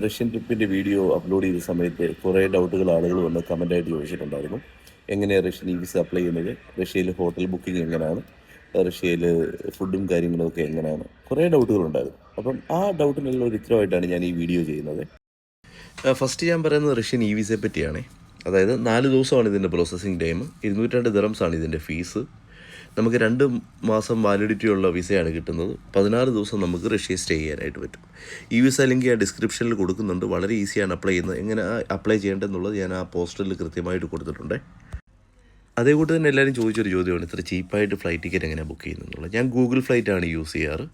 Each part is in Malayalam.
റഷ്യൻ ട്രിപ്പിൻ്റെ വീഡിയോ അപ്ലോഡ് ചെയ്ത സമയത്ത് കുറേ ഡൗട്ടുകൾ ആളുകൾ വന്ന് കമൻ്റായിട്ട് ചോദിച്ചിട്ടുണ്ടായിരുന്നു. എങ്ങനെയാണ് റഷ്യൻ ഇ വിസ അപ്ലൈ ചെയ്യുന്നത്, റഷ്യയിൽ ഹോട്ടൽ ബുക്കിംഗ് എങ്ങനെയാണ്, റഷ്യയിൽ ഫുഡും കാര്യങ്ങളൊക്കെ എങ്ങനെയാണ്, കുറേ ഡൗട്ടുകളുണ്ടായിരുന്നു. അപ്പം ആ ഡൗട്ടിനുള്ള ഒരു ഉത്തരവായിട്ടാണ് ഞാൻ ഈ വീഡിയോ ചെയ്യുന്നത്. ഫസ്റ്റ് ഞാൻ പറയുന്നത് റഷ്യൻ ഇ വിസയെ പറ്റിയാണ്. അതായത് 4 ദിവസമാണ് ഇതിൻ്റെ പ്രോസസ്സിങ് ടൈം. 202 ദിറംസാണ് ഇതിൻ്റെ ഫീസ്. നമുക്ക് 2 മാസം വാലിഡിറ്റി ഉള്ള വിസയാണ് കിട്ടുന്നത്. 16 ദിവസം നമുക്ക് റഷ്യയിൽ സ്റ്റേ ചെയ്യാനായിട്ട് പറ്റും. ഈ വിസ ലിങ്ക് ഞാൻ ഡിസ്ക്രിപ്ഷനിൽ കൊടുക്കുന്നുണ്ട്. വളരെ ഈസിയാണ് അപ്ലൈ ചെയ്യുന്നത്. എങ്ങനെ അപ്ലൈ ചെയ്യേണ്ടതെന്നുള്ളത് ഞാൻ ആ പോസ്റ്ററിൽ കൃത്യമായിട്ട് കൊടുത്തിട്ടുണ്ട്. അതേകൂട്ട് തന്നെ എല്ലാവരും ചോദിച്ചൊരു ചോദ്യമാണ്, ഇത്ര ചീപ്പായിട്ട് ഫ്ലൈറ്റ് ടിക്കറ്റ് എങ്ങനെയാണ് ബുക്ക് ചെയ്യുന്നതെന്നുള്ളത്. ഞാൻ ഗൂഗിൾ ഫ്ലൈറ്റാണ് യൂസ് ചെയ്യാറ്.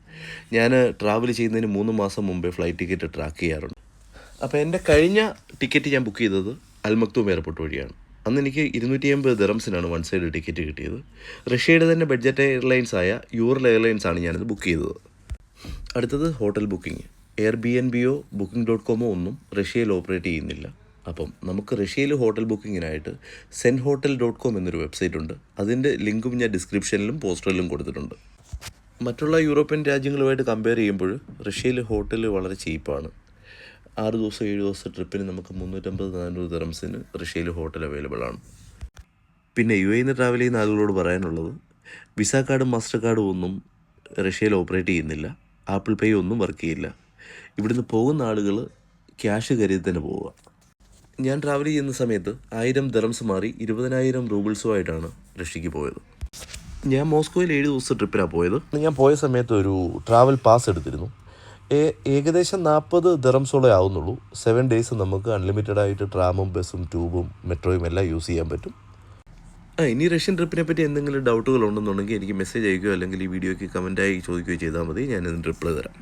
ഞാൻ ട്രാവൽ ചെയ്യുന്നതിന് 3 മാസം മുമ്പേ ഫ്ലൈറ്റ് ടിക്കറ്റ് ട്രാക്ക് ചെയ്യാറുണ്ട്. അപ്പോൾ എൻ്റെ കഴിഞ്ഞ ടിക്കറ്റ് ഞാൻ ബുക്ക് ചെയ്തത് അൽ മക്തൂം എയർപോർട്ട് വഴിയാണ്. അന്ന് എനിക്ക് 280 ദിറംസിനാണ് വൺ സൈഡ് ടിക്കറ്റ് കിട്ടിയത്. റഷ്യയുടെ തന്നെ ബഡ്ജറ്റ് എയർലൈൻസ് ആയ യൂറൽ എയർലൈൻസാണ് ഞാനിത് ബുക്ക് ചെയ്തത്. അടുത്തത് ഹോട്ടൽ ബുക്കിംഗ്. എയർബിഎൻബിയോ booking.com ഒന്നും റഷ്യയിൽ ഓപ്പറേറ്റ് ചെയ്യുന്നില്ല. അപ്പം നമുക്ക് റഷ്യയിൽ ഹോട്ടൽ ബുക്കിങ്ങിനായിട്ട് senhotel.com എന്നൊരു വെബ്സൈറ്റ് ഉണ്ട്. അതിൻ്റെ ലിങ്കും ഞാൻ ഡിസ്ക്രിപ്ഷനിലും പോസ്റ്ററിലും കൊടുത്തിട്ടുണ്ട്. മറ്റുള്ള യൂറോപ്യൻ രാജ്യങ്ങളുമായിട്ട് കമ്പയർ ചെയ്യുമ്പോൾ റഷ്യയിൽ ഹോട്ടൽ വളരെ ചീപ്പാണ്. 6 ദിവസം 7 ദിവസം ട്രിപ്പിന് നമുക്ക് 350-400 ദിറംസിന് റഷ്യയിൽ ഹോട്ടൽ അവൈലബിൾ ആണ്. പിന്നെ യു എയിൽ നിന്ന് ട്രാവൽ ചെയ്യുന്ന ആളുകളോട് പറയാനുള്ളത്, വിസ കാർഡും മാസ്റ്റർ കാർഡും ഒന്നും റഷ്യയിൽ ഓപ്പറേറ്റ് ചെയ്യുന്നില്ല. ആപ്പിൾ പേ ഒന്നും വർക്ക് ചെയ്യില്ല. ഇവിടുന്ന് പോകുന്ന ആളുകൾ ക്യാഷ് കരുതി തന്നെ പോവുക. ഞാൻ ട്രാവൽ ചെയ്യുന്ന സമയത്ത് 1000 ദിറംസ് മാറി 20,000 റൂബിൾസുമായിട്ടാണ് റഷ്യക്ക് പോയത്. ഞാൻ മോസ്കോയിൽ 7 ദിവസം ട്രിപ്പിനാണ് പോയത്. ഞാൻ പോയ സമയത്ത് ഒരു ട്രാവൽ പാസ് എടുത്തിരുന്നു. ഏകദേശം 40 ദിറംസോളേ ആവുന്നുള്ളൂ. 7 ഡേയ്സ് നമുക്ക് അൺലിമിറ്റഡ് ആയിട്ട് ട്രാമും ബസ്സും ട്യൂബും മെട്രോയും എല്ലാം യൂസ് ചെയ്യാൻ പറ്റും. ഇനി റഷ്യൻ ട്രിപ്പിനെ പറ്റി എന്തെങ്കിലും ഡൗട്ടുകൾ ഉണ്ടെന്നുണ്ടെങ്കിൽ എനിക്ക് മെസ്സേജ് അയക്കുകയോ അല്ലെങ്കിൽ ഈ വീഡിയോയ്ക്ക് കമൻറ്റായി ചോദിക്കുകയോ ചെയ്താൽ മതി. ഞാൻ ഇതിന് റിപ്ലൈ തരാം.